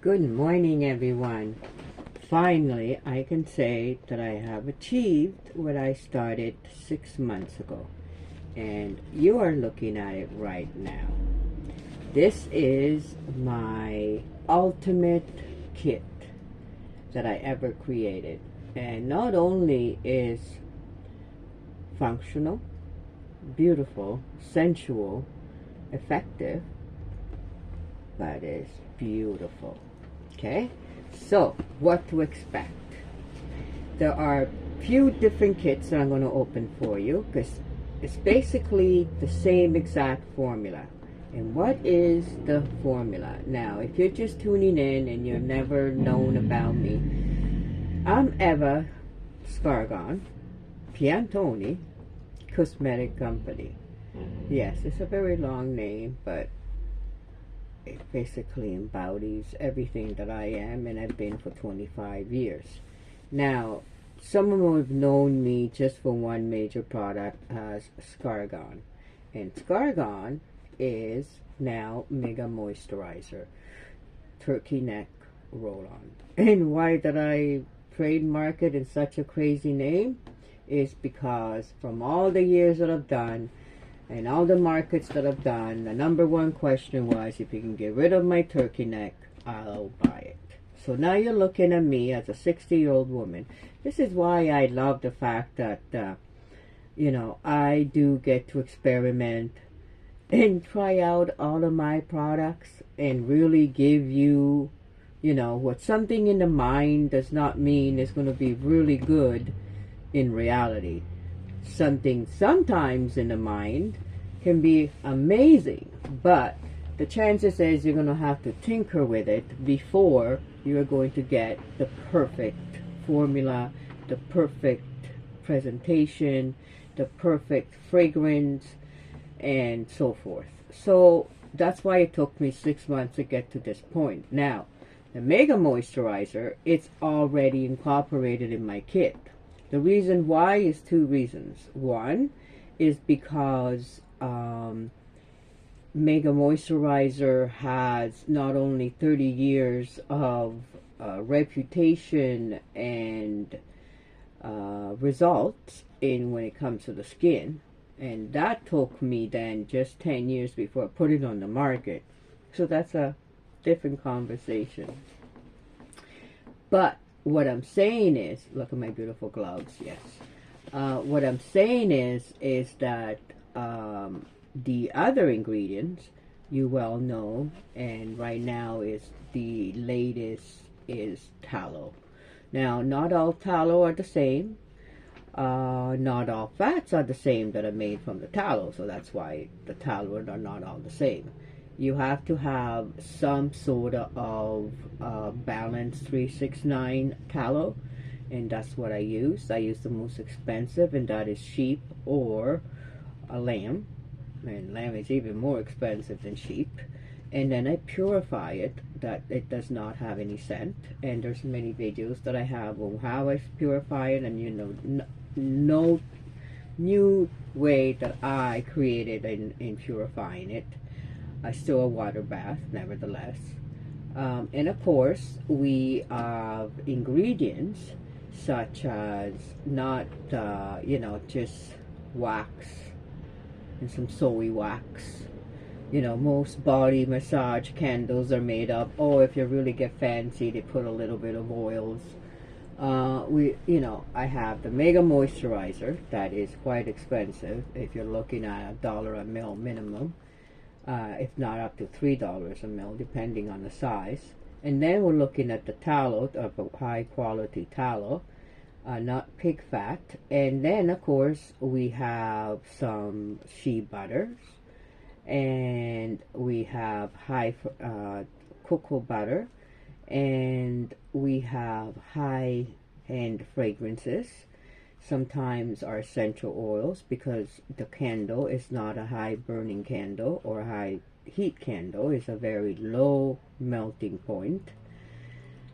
Good morning, everyone. Finally, I can say that I have achieved what I started 6 months ago. And you are looking at it right now. This is my ultimate kit that I ever created. And not only is functional, beautiful, sensual, effective, but it's beautiful. Okay, so what to expect? There are few different kits that I'm going to open for you because it's basically the same exact formula. And what is the formula? Now, if you're just tuning in and you've never known about me, I'm Eva Scargon, Piantoni Cosmetic Company. Yes, it's a very long name, but it basically embodies everything that I am and have been for 25 years. Now, some of them have known me just for one major product as Scargon. And Scargon is now Megamoisterizer Turkey Neck Roll-On. And why did I trademark it in such a crazy name? Is because from all the years that I've done, and all the markets that I've done, the number one question was, if you can get rid of my turkey neck, I'll buy it. So now you're looking at me as a 60-year-old woman. This is why I love the fact that, I do get to experiment and try out all of my products and really give you, what something in the mind does not mean is going to be really good in reality. Something sometimes in the mind can be amazing, but the chances is you're going to have to tinker with it before you're going to get the perfect formula, the perfect presentation, the perfect fragrance, and so forth. So that's why it took me 6 months to get to this point. Now, the Mega Moisturizer, it's already incorporated in my kit. The reason why is two reasons. One is because Megamoisterizer has not only 30 years of reputation and results in when it comes to the skin, and that took me then just 10 years before I put it on the market. So that's a different conversation. But what I'm saying is, look at my beautiful gloves, yes. What I'm saying is that the other ingredients you well know, and right now is the latest is tallow. Now, not all tallow are the same. Not all fats are the same that are made from the tallow, so that's why the tallow are not all the same. You have to have some sort of balanced 369 tallow, and that's what I use. I use the most expensive, and that is sheep or a lamb, and lamb is even more expensive than sheep. And then I purify it, that it does not have any scent, and there's many videos that I have on how I purify it, and no new way that I created in purifying it. I still a water bath, nevertheless. And of course, we have ingredients such as not, just wax and some soy wax. Most body massage candles are made up. Or if you really get fancy, they put a little bit of oils. I have the Mega Moisturizer that is quite expensive. If you're looking at $1 a mil minimum. If not up to $3 a mil, depending on the size. And then we're looking at the tallow, of a high quality tallow, not pig fat. And then, of course, we have some shea butters, and we have high cocoa butter, and we have high-end fragrances. Sometimes our essential oils, because the candle is not a high burning candle or a high heat candle, it's a very low melting point,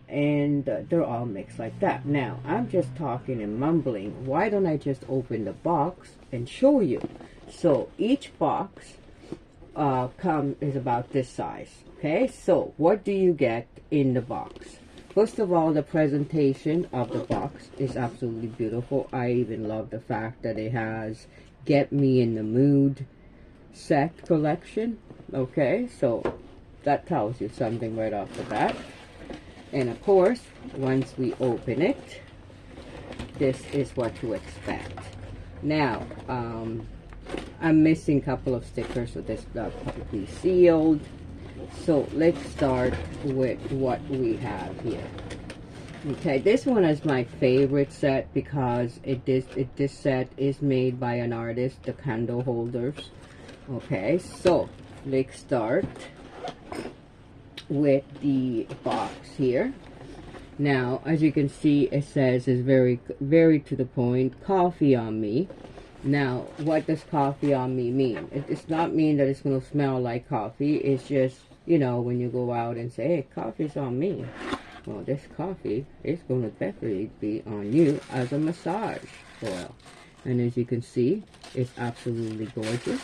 and they're all mixed like that. Now, I'm just talking and mumbling. Why don't I just open the box and show you? So each box is about this size. Okay, so what do you get in the box? First of all, the presentation of the box is absolutely beautiful. I even love the fact that it has Get Me in the Mood set collection. Okay, so that tells you something right off the bat. And of course, once we open it, this is what to expect. Now, I'm missing a couple of stickers, so this got publicly sealed. So let's start with what we have here. Okay, this one is my favorite set because this set is made by an artist, the candle holders. Okay, so let's start with the box here. Now, as you can see, it says it's very to the point, coffee on me. Now, what does coffee on me mean? It does not mean that it's going to smell like coffee. It's just, you know, when you go out and say, hey, coffee's on me. Well, this coffee is going to definitely be on you as a massage oil. And as you can see, it's absolutely gorgeous.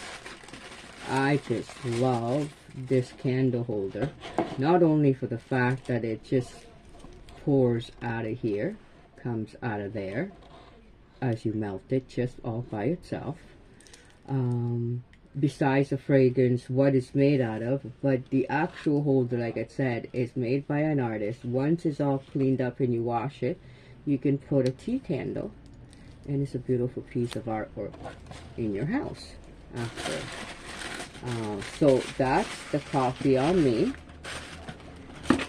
I just love this candle holder. Not only for the fact that it just pours out of here, comes out of there, as you melt it just all by itself. Besides the fragrance, what it's made out of, but the actual holder, like I said, is made by an artist. Once it's all cleaned up and you wash it, you can put a tea candle, and it's a beautiful piece of artwork in your house after. So that's the coffee on me.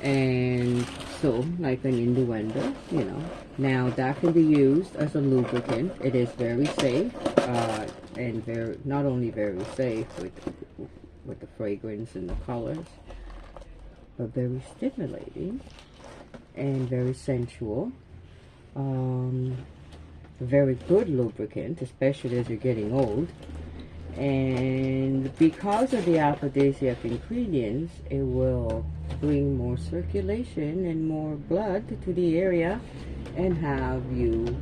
And so, like an innuendo, you know. Now, that can be used as a lubricant. It is very safe, and very, not only very safe with the fragrance and the colors, but very stimulating and very sensual. Very good lubricant, especially as you're getting old. And because of the aphrodisiac ingredients, it will bring more circulation and more blood to the area and have you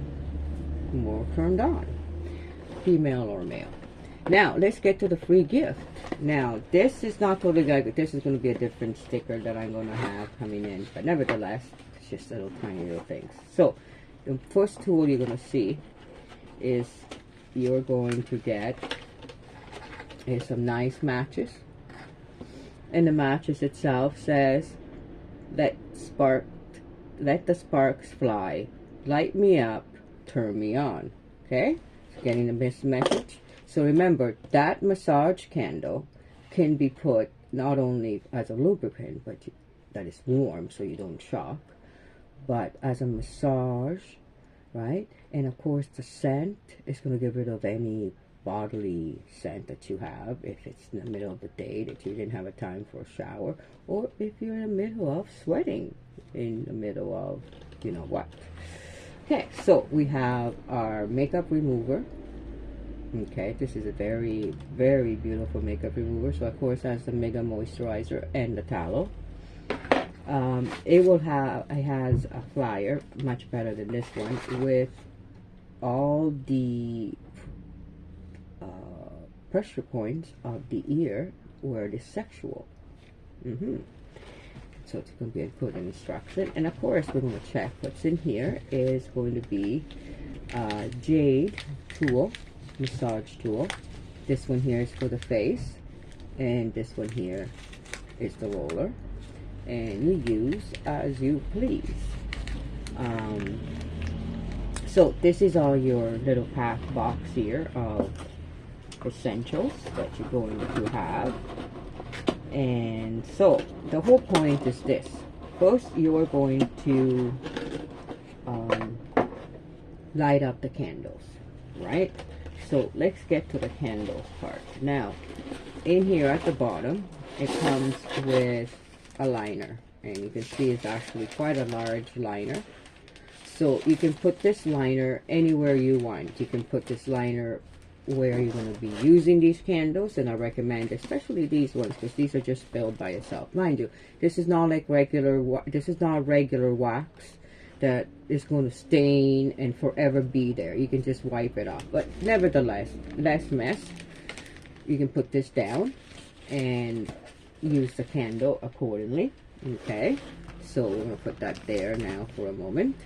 more turned on, female or male. Now, let's get to the free gift. Now, this is not totally like, this is going to be a different sticker that I'm going to have coming in, but nevertheless, it's just little tiny little things. So, the first tool you're going to see is you're going to get some nice matches, and the matches itself says, let the sparks fly, light me up, turn me on. Okay, so getting the message. So remember, that massage candle can be put not only as a lubricant, but that is warm so you don't shock, but as a massage, right? And of course the scent is going to get rid of any bodily scent that you have, if it's in the middle of the day that you didn't have a time for a shower, or if you're in the middle of sweating, in the middle of you know what. Okay, so we have our makeup remover. Okay, this is a very beautiful makeup remover. So of course it has the Megamoisterizer and the tallow. It has a flyer, much better than this one, with all the pressure points of the ear where it is sexual. So it's going to be a good instruction. And of course we're going to check what's in here. Is going to be jade tool, massage tool. This one here is for the face, and this one here is the roller, and you use as you please. So this is all your little pack box here of essentials that you're going to have. And so the whole point is this: first you are going to light up the candles, right? So let's get to the candles part. Now in here at the bottom it comes with a liner, and you can see it's actually quite a large liner. So you can put this liner anywhere you want. You can put this liner where you're going to be using these candles, and I recommend especially these ones because these are just filled by itself. Mind you, this is not like regular wax that is going to stain and forever be there. You can just wipe it off, but nevertheless, less mess. You can put this down, and use the candle accordingly. Okay, so we're going to put that there now for a moment.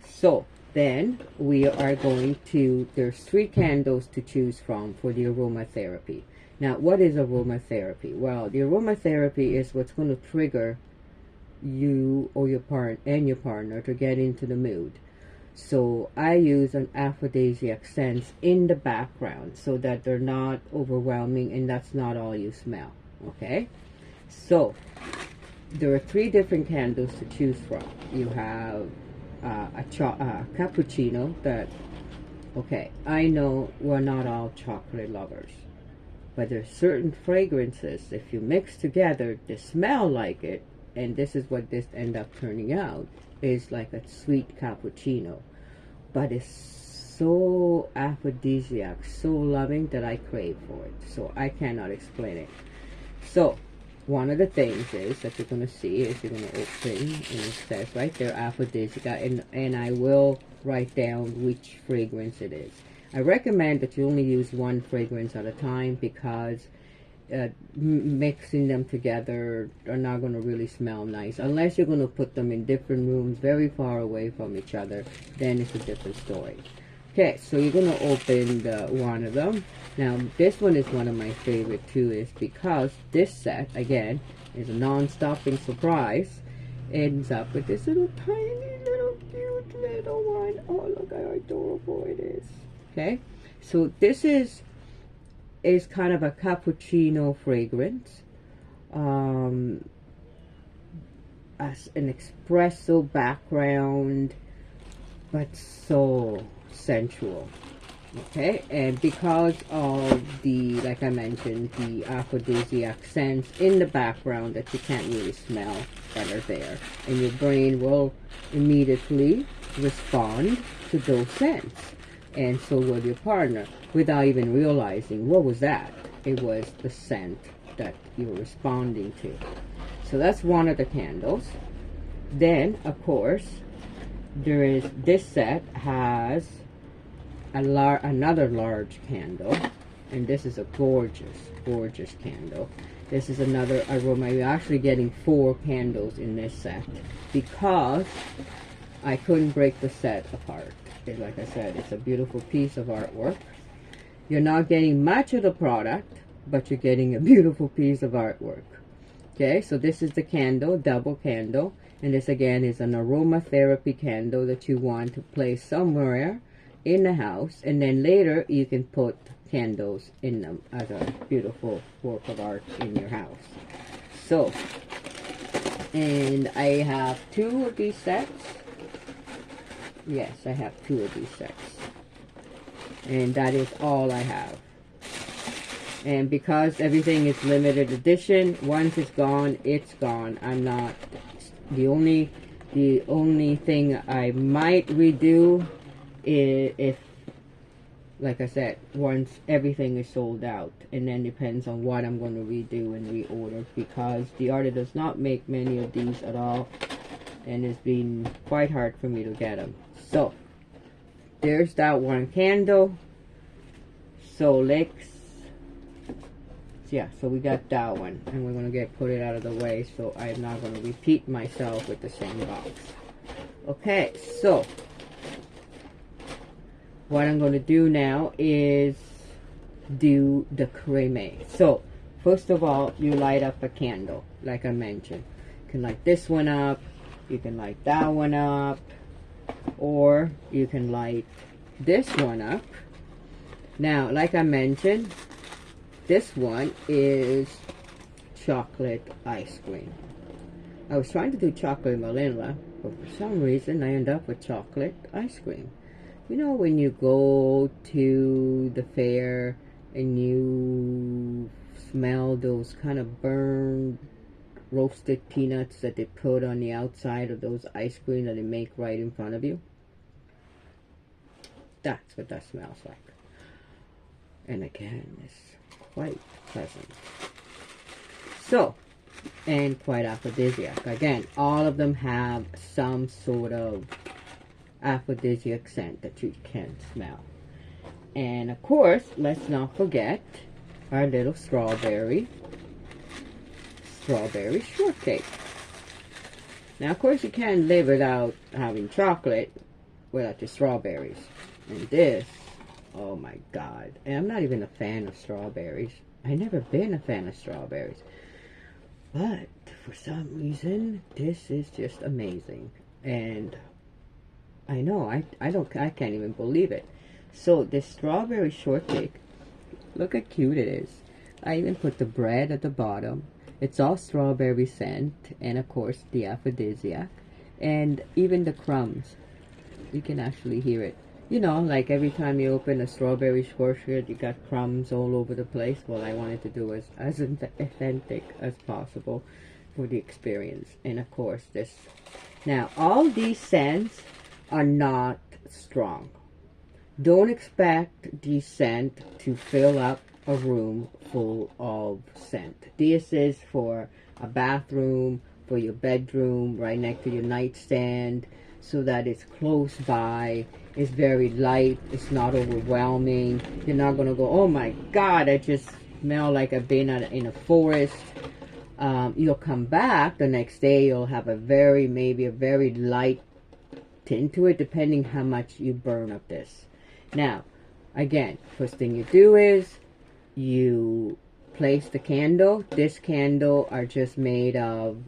So then we are going to, there's 3 candles to choose from for the aromatherapy. Now, what is aromatherapy? Well, the aromatherapy is what's going to trigger you or your partner to get into the mood. So I use an aphrodisiac scent in the background so that they're not overwhelming and that's not all you smell. Okay, so there are 3 different candles to choose from. You have a cappuccino that, okay, I know we're not all chocolate lovers, but there's certain fragrances, if you mix together, they smell like it, and this is what this end up turning out, is like a sweet cappuccino, but it's so aphrodisiac, so loving that I crave for it. So I cannot explain it. So one of the things is that you're going to see is you're going to open, and it says right there aphrodisiac, and I will write down which fragrance it is. I recommend that you only use 1 fragrance at a time because mixing them together are not going to really smell nice unless you're going to put them in different rooms very far away from each other. Then it's a different story. Okay, so you're going to open one of them. Now this one is one of my favorite too, is because this set again is a non-stopping surprise. Ends up with this little tiny little cute little one. Oh, look how adorable it is. Okay, so this is kind of a cappuccino fragrance, as an espresso background, but so sensual. Okay, and because of the, like I mentioned, the aphrodisiac scents in the background that you can't really smell that are there, and your brain will immediately respond to those scents, and so will your partner without even realizing what was that. It was the scent that you're responding to. So that's one of the candles. Then of course there is, this set has another large candle, and this is a gorgeous candle. This is another aroma. You're actually getting 4 candles in this set because I couldn't break the set apart. Like I said, it's a beautiful piece of artwork. You're not getting much of the product, but you're getting a beautiful piece of artwork. Okay, so this is the candle, double candle, and this again is an aromatherapy candle that you want to place somewhere in the house, and then later you can put candles in them as a beautiful work of art in your house. So, and I have 2 of these sets. Yes, I have 2 of these sets, and that is all I have. And because everything is limited edition, once it's gone, it's gone. I'm not, the only thing I might redo is if, like I said, once everything is sold out, and then depends on what I'm going to redo and reorder, because the artist does not make many of these at all, and it's been quite hard for me to get them. So there's that one candle. So let's, yeah, so we got that one, and we're going to put it out of the way so I'm not going to repeat myself with the same box. Okay, so what I'm going to do now is do the creme. So first of all, you light up a candle, like I mentioned. You can light this one up, you can light that one up, or you can light this one up. Now, like I mentioned, this one is chocolate ice cream. I was trying to do chocolate vanilla, but for some reason I end up with chocolate ice cream. You know, when you go to the fair and you smell those kind of burned roasted peanuts that they put on the outside of those ice cream that they make right in front of you? That's what that smells like. And again, it's quite pleasant. So, and quite aphrodisiac. Again, all of them have some sort of aphrodisiac scent that you can smell. And of course, let's not forget our little strawberry. strawberry shortcake. Now, of course, you can't live without having chocolate without the strawberries. And this, oh my God. And I'm not even a fan of strawberries. I've never been a fan of strawberries. But for some reason, this is just amazing. And I know, I can't even believe it. So this strawberry shortcake, look how cute it is. I even put the bread at the bottom. It's all strawberry scent, and of course the aphrodisiac, and even the crumbs. You can actually hear it. You know, like every time you open a strawberry shortcake, you got crumbs all over the place. Well, I wanted to do as authentic as possible for the experience. And of course this. Now, all these scents are not strong. Don't expect the scent to fill up a room full of scent. This is for a bathroom, for your bedroom, right next to your nightstand, so that it's close by. It's very light. It's not overwhelming. You're not going to go, oh my God, I just smell like I've been in a forest. You'll come back the next day. You'll have maybe a very light tint to it, depending how much you burn of this. Now, again, first thing you do is you place the candle. This candle are just made of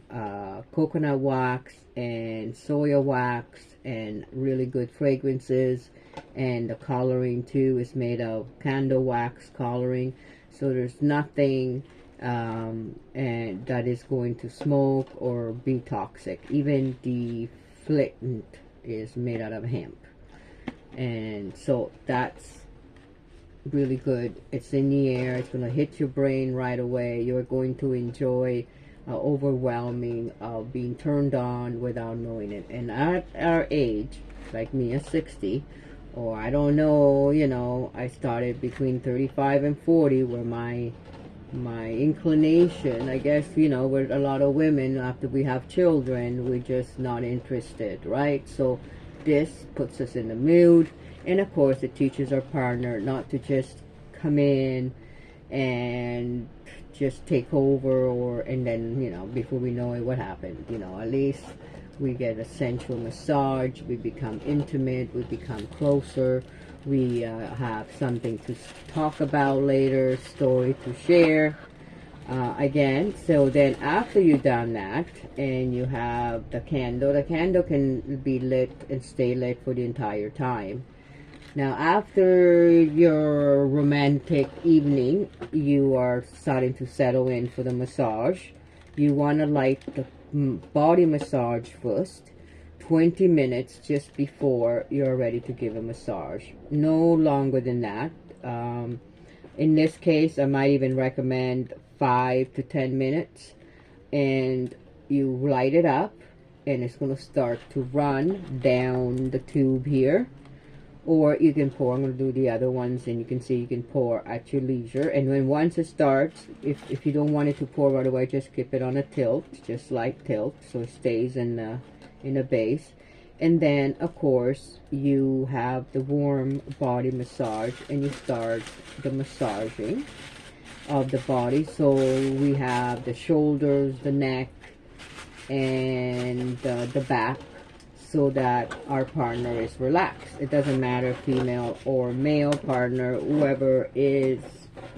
coconut wax and soya wax and really good fragrances, and the coloring too is made of candle wax coloring, so there's nothing and that is going to smoke or be toxic. Even the flint is made out of hemp, and so that's really good. It's in the air. It's going to hit your brain right away. You're going to enjoy overwhelming of being turned on without knowing it. And at our age, like me at 60, or I don't know, you know, I started between 35 and 40, where my inclination, I guess, you know, with a lot of women, after we have children, we're just not interested, right? So this puts us in the mood. And of course, it teaches our partner not to just come in and just take over, and then, you know, before we know it, what happened? You know, at least we get a sensual massage. We become intimate. We become closer. We have something to talk about later, story to share. Again, so then after you've done that and you have the candle can be lit and stay lit for the entire time. Now, after your romantic evening, you are starting to settle in for the massage. You want to light the body massage first, 20 minutes just before you're ready to give a massage. No longer than that. In this case, I might even recommend 5 to 10 minutes. And you light it up, and it's going to start to run down the tube here. Or you can pour. I'm going to do the other ones, and you can see you can pour at your leisure. And once it starts, if you don't want it to pour right away, just keep it on a tilt, just like tilt, so it stays in a base. And then, of course, you have the warm body massage, and you start the massaging of the body. So we have the shoulders, the neck, and the back, so that our partner is relaxed. It doesn't matter female or male partner, whoever is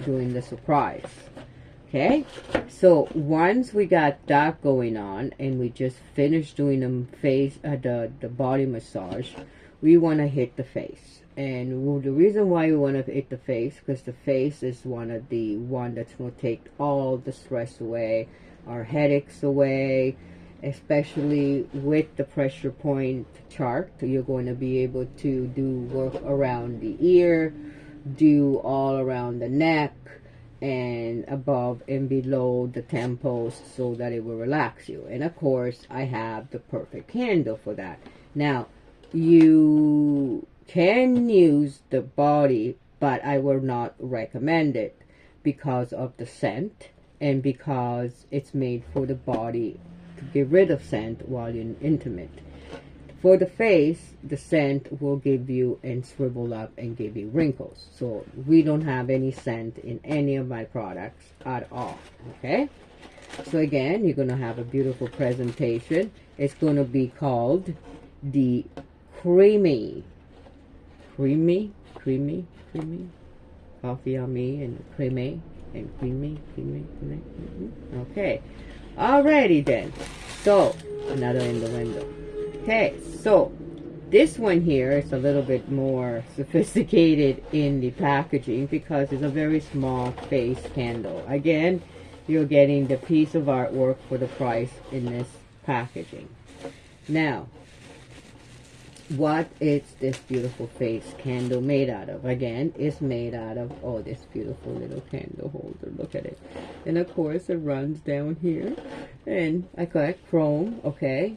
doing the surprise. Okay, so once we got that going on and we just finished doing the body massage, we want to hit the face. And the reason why we want to hit the face, because the face is one that's going to take all the stress away, our headaches away. Especially with the pressure point chart, you're going to be able to do work around the ear, do all around the neck, and above and below the temples, so that it will relax you. And of course, I have the perfect candle for that. Now, you can use the body, but I will not recommend it because of the scent and because it's made for the body to get rid of scent while you're intimate. For the face, the scent will give you and shrivel up and give you wrinkles. So we don't have any scent in any of my products at all. Okay, So again, you're going to have a beautiful presentation. It's going to be called the creamy coffee on me, and creamy and creamy. Okay, alrighty then. So another in the window. Okay, so this one here is a little bit more sophisticated in the packaging because it's a very small face candle. Again, you're getting the piece of artwork for the price in this packaging. Now, what is this beautiful face candle made out of? Again, it's made out of, oh, this beautiful little candle holder. Look at it. And of course, it runs down here. And I got chrome, okay.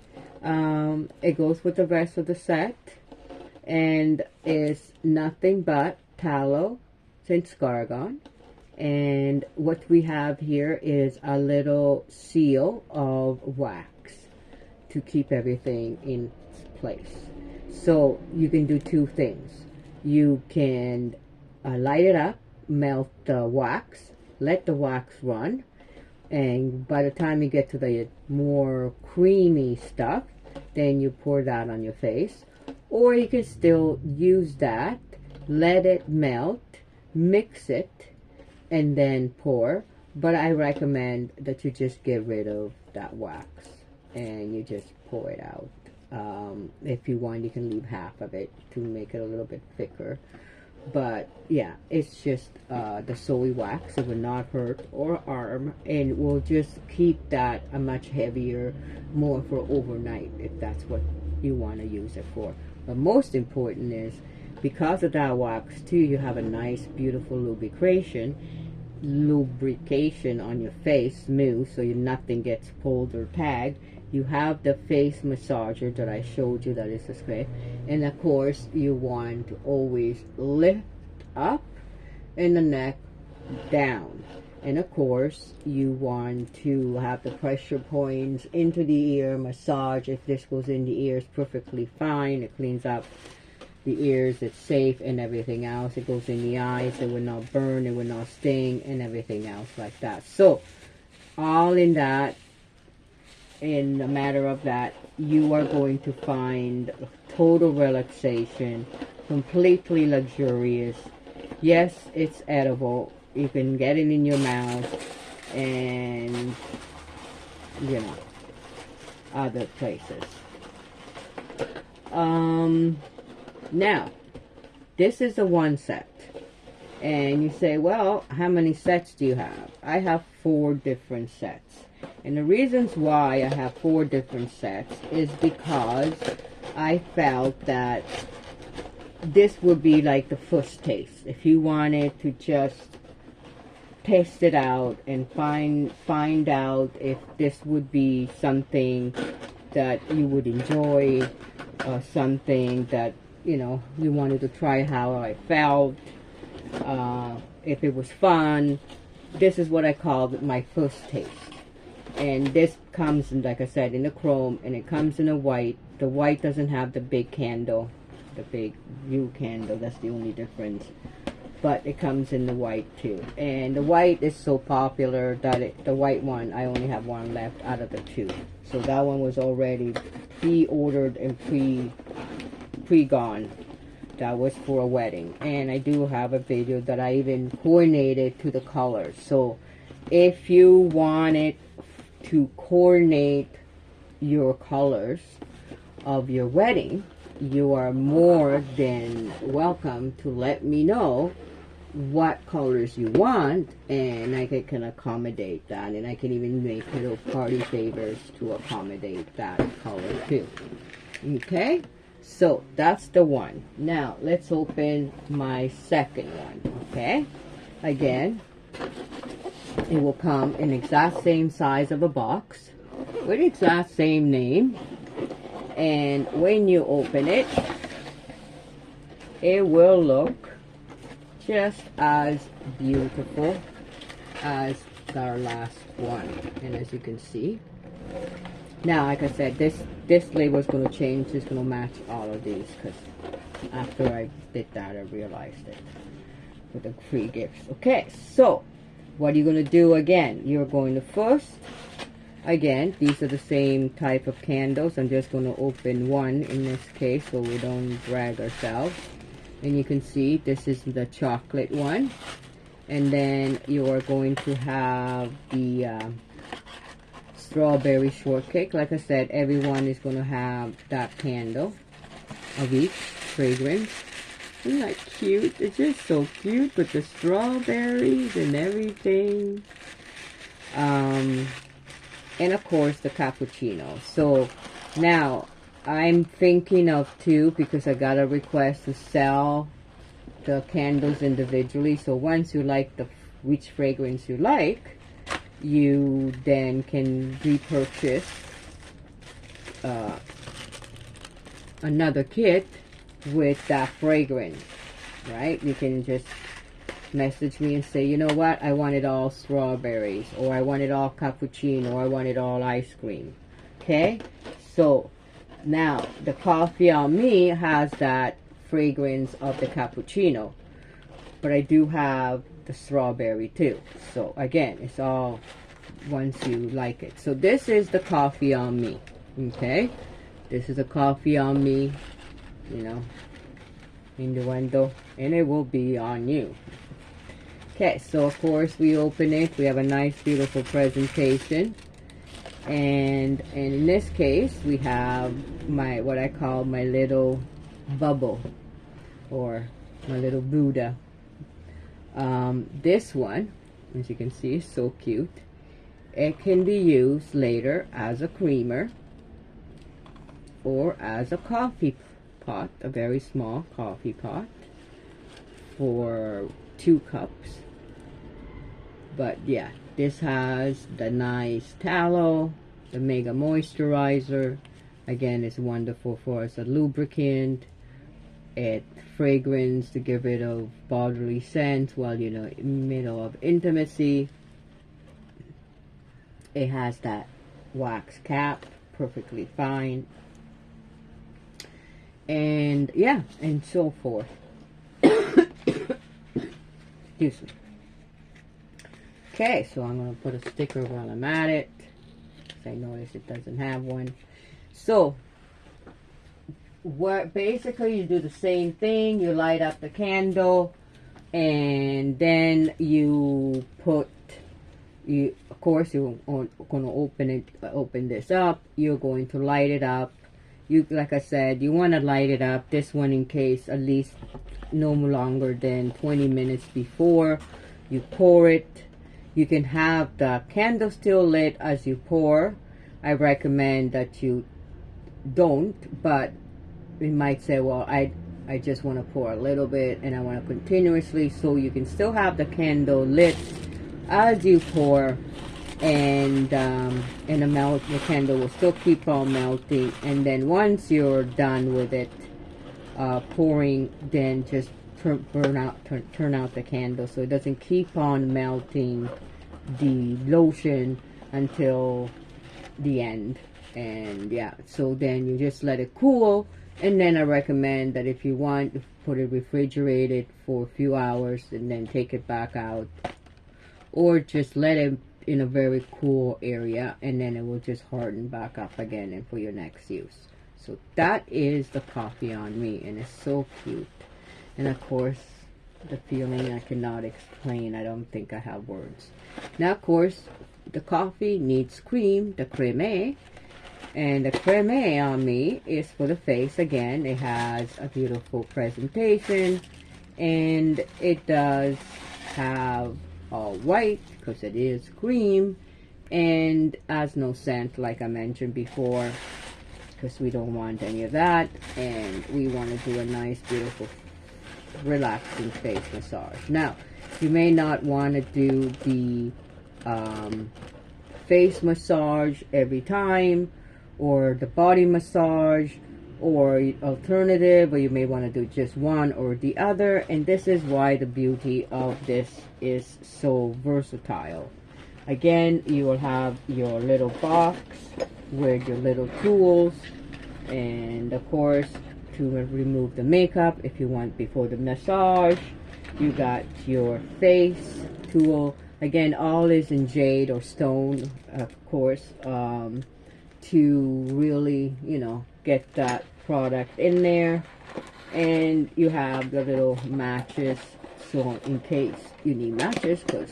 It goes with the rest of the set. And it's nothing but tallow, Senscargon. And what we have here is a little seal of wax to keep everything in place. So you can do two things. You can light it up, melt the wax, let the wax run, and by the time you get to the more creamy stuff, then you pour that on your face. Or you can still use that, let it melt, mix it, and then pour. But I recommend that you just get rid of that wax and you just pour it out. If you want, you can leave half of it to make it a little bit thicker. But yeah, it's just the soy wax. It will not hurt or harm, and will just keep that a much heavier, more for overnight if that's what you want to use it for. But most important is, because of that wax too, you have a nice beautiful lubrication on your face, smooth, so nothing gets pulled or tagged. You have the face massager that I showed you, that is the spray. And of course, you want to always lift up and the neck down. And of course, you want to have the pressure points into the ear, massage. If this goes in the ears, perfectly fine. It cleans up the ears, it's safe, and everything else. It goes in the eyes, it will not burn, it will not sting, and everything else like that. So, all in that, in a matter of that, you are going to find total relaxation, completely luxurious. Yes, it's edible. You can get it in your mouth and, you know, other places. Now, this is a one set. And you say, well, how many sets do you have? I have 4 different sets. And the reasons why I have 4 different sets is because I felt that this would be like the first taste. If you wanted to just test it out and find out if this would be something that you would enjoy, or something that, you know, you wanted to try how I felt, if it was fun, this is what I call my first taste. And this comes in, like I said, in the chrome, and it comes in a white. The white doesn't have the big candle, the big view candle. That's the only difference. But it comes in the white too. And the white is so popular that the white one, I only have 1 left out of the 2. So that one was already pre-ordered and pre-gone. That was for a wedding. And I do have a video that I even coordinated to the colors. So if you wanted to coordinate your colors of your wedding, you are more than welcome to let me know what colors you want, and I can accommodate that, and I can even make little party favors to accommodate that color too. Okay, so that's the one. Now let's open my second one. Okay, again, it will come in exact same size of a box with the exact same name, and when you open it, it will look just as beautiful as our last one. And as you can see, now, like I said, this label is going to change. It's going to match all of these, because after I did that, I realized it with the free gifts. Okay, so what you're going to do again, you're going to first, again, these are the same type of candles. I'm just going to open one in this case so we don't drag ourselves. And you can see this is the chocolate one. And then you are going to have the strawberry shortcake. Like I said, everyone is going to have that candle of each fragrance. Isn't that cute? It's just so cute with the strawberries and everything. And of course the cappuccino. So now I'm thinking of two, because I got a request to sell the candles individually. So once you like which fragrance you like, you then can repurchase another kit with that fragrance, right? You can just message me and say, you know what, I want it all strawberries, or I want it all cappuccino, or I want it all ice cream. Okay, so now the Coffee on Me has that fragrance of the cappuccino, but I do have the strawberry too. So again, it's all once you like it. So this is the Coffee on Me. Okay, this is a Coffee on Me, you know, innuendo, and it will be on you. Okay, so of course we open it. We have a nice beautiful presentation, and in this case we have my, what I call my little bubble, or my little Buddha. This one, as you can see, is so cute. It can be used later as a creamer or as a coffee pot, a very small coffee pot for 2 cups. But yeah, this has the nice tallow, the Megamoisterizer. Again, it's wonderful for as a lubricant. It fragrance to get rid of bodily scents while you're in the middle of intimacy. It has that wax cap, perfectly fine. And yeah, and so forth. Excuse me. Okay, so I'm going to put a sticker while I'm at it, because I noticed it doesn't have one. So, what basically you do the same thing. You light up the candle, and then you put, of course you're going to open this up. You're going to light it up. Like I said, you want to light it up, this one in case, at least no longer than 20 minutes before you pour it. You can have the candle still lit as you pour. I recommend that you don't, but you might say, well, I just want to pour a little bit and I want to continuously, so you can still have the candle lit as you pour, and the candle will still keep on melting. And then once you're done with it pouring, then just turn out the candle so it doesn't keep on melting the lotion until the end. And yeah, so then you just let it cool, and then I recommend that if you want, put it refrigerated for a few hours and then take it back out, or just let it in a very cool area, and then it will just harden back up again and for your next use. So that is the Coffee on Me, and it's so cute. And of course, the feeling I cannot explain. I don't think I have words. Now, of course, the coffee needs cream, the creme. And the creme on Me is for the face. Again, it has a beautiful presentation, and it does have all white because it is cream, and has no scent, like I mentioned before, because we don't want any of that, and we want to do a nice, beautiful, relaxing face massage. Now, you may not want to do the face massage every time, or the body massage, or alternative, or you may want to do just one or the other. And this is why the beauty of this is so versatile. Again, you will have your little box with your little tools, and of course, to remove the makeup if you want before the massage. You got your face tool, Again, all is in jade or stone, of course, to really, you know, get that product in there. And you have the little matches, so in case you need matches, because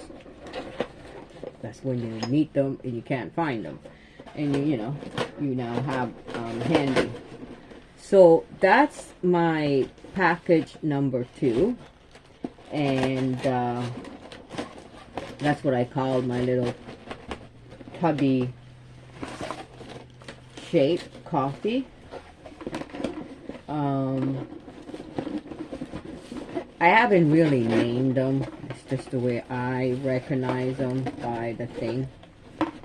that's when you need them and you can't find them, and you know, you now have handy. So that's my package number 2, and that's what I call my little tubby shape coffee. I haven't really named them. It's just the way I recognize them by the thing.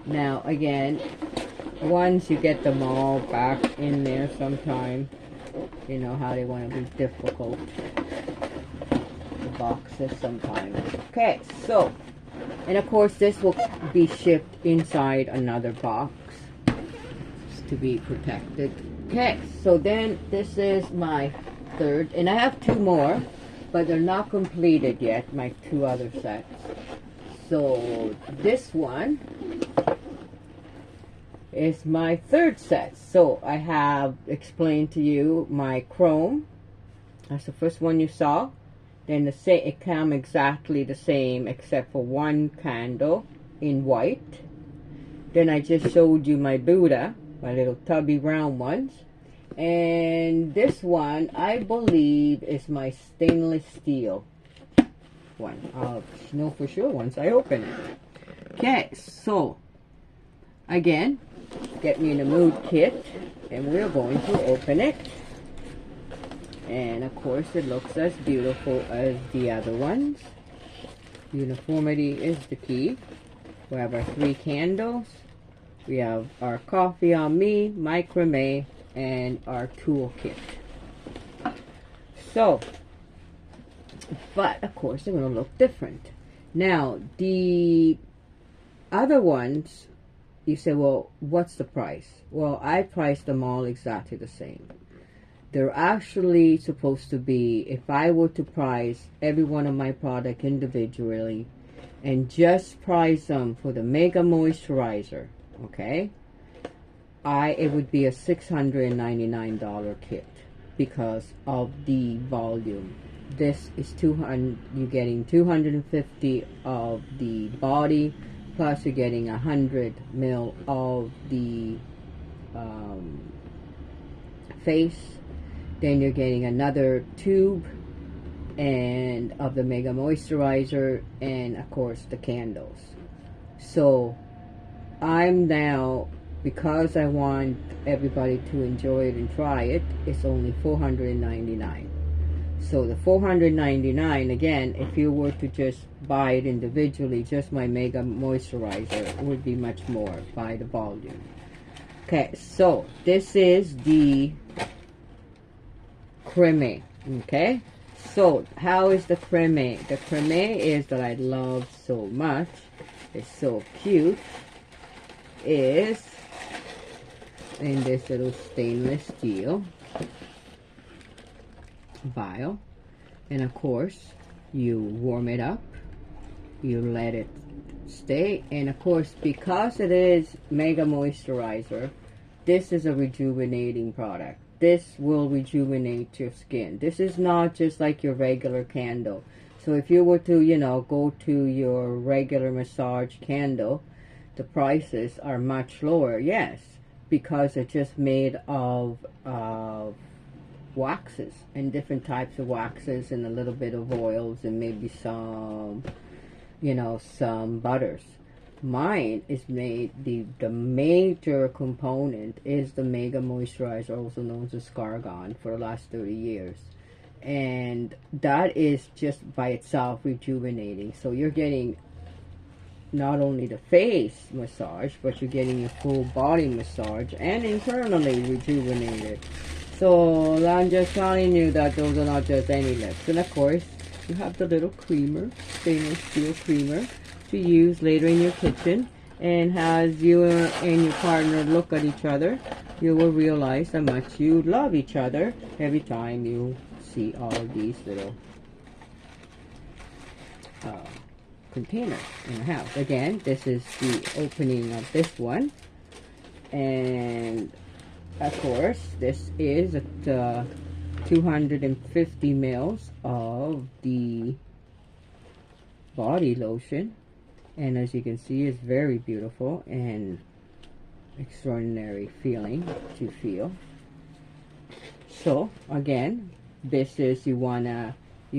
Now, again, once you get them all back in there sometime, you know how they want to be difficult. The boxes sometimes. Okay, so, and of course this will be shipped inside another box to be protected. Okay, so then this is my 3rd, and I have 2 more, but they're not completed yet, my 2 other sets. So this one is my 3rd set. So I have explained to you my chrome. That's the first one you saw. Then it came exactly the same except for 1 candle in white. Then I just showed you my Buddha, my little tubby round ones. And this one, I believe, is my stainless steel one. I'll know for sure once I open it. Okay, so again, get me in the mood kit, and we're going to open it. And of course, it looks as beautiful as the other ones. Uniformity is the key. We have our 3 candles. We have our coffee on me, my creme, and our toolkit. So, but of course they're going to look different. Now, the other ones, you say, well, what's the price? Well, I priced them all exactly the same. They're actually supposed to be, if I were to price every one of my product individually and just price them for the Megamoisterizer, okay, it would be a $699 kit because of the volume. This is 200. You're getting 250 of the body, plus you're getting 100 ml of the face. Then you're getting another tube and of the Megamoisterizer, and of course the candles. So I'm now, because I want everybody to enjoy it and try it, it's only $499. So the $499, again, if you were to just buy it individually, just my Megamoisterizer, would be much more by the volume. Okay, so this is the creme. Okay, so how is the creme? The creme is that I love so much. It's so cute. Is in this little stainless steel vial, and of course you warm it up, you let it stay, and of course because it is Megamoisterizer, this is a rejuvenating product. This will rejuvenate your skin. This is not just like your regular candle. So if you were to, you know, go to your regular massage candle, the prices are much lower, yes, because it's just made of waxes and different types of waxes and a little bit of oils and maybe some, you know, some butters. Mine is made, the major component is the Megamoisterizer, also known as Scargon, for the last 30 years. And that is just by itself rejuvenating. So you're getting not only the face massage, but you're getting your full body massage and internally rejuvenated. So I'm just telling you that those are not just any lips. And of course, you have the little creamer, stainless steel creamer, to use later in your kitchen. And as you and your partner look at each other, you will realize how much you love each other every time you see all these little container in the house. Again, this is the opening of this one, and of course this is 250 mils of the body lotion, and as you can see, it's very beautiful and extraordinary feeling to feel. So again, this is, you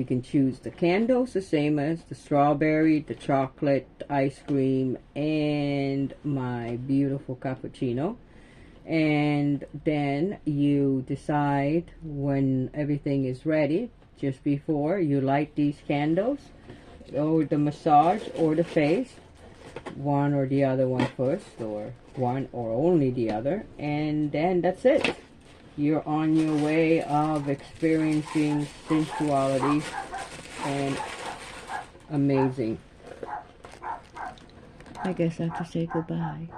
can choose the candles, the same as the strawberry, the chocolate, the ice cream, and my beautiful cappuccino. And then you decide when everything is ready, just before you light these candles, or the massage or the face, one or the other one first, or one or only the other, and then that's it. You're on your way of experiencing sensuality and amazing. I guess I have to say goodbye.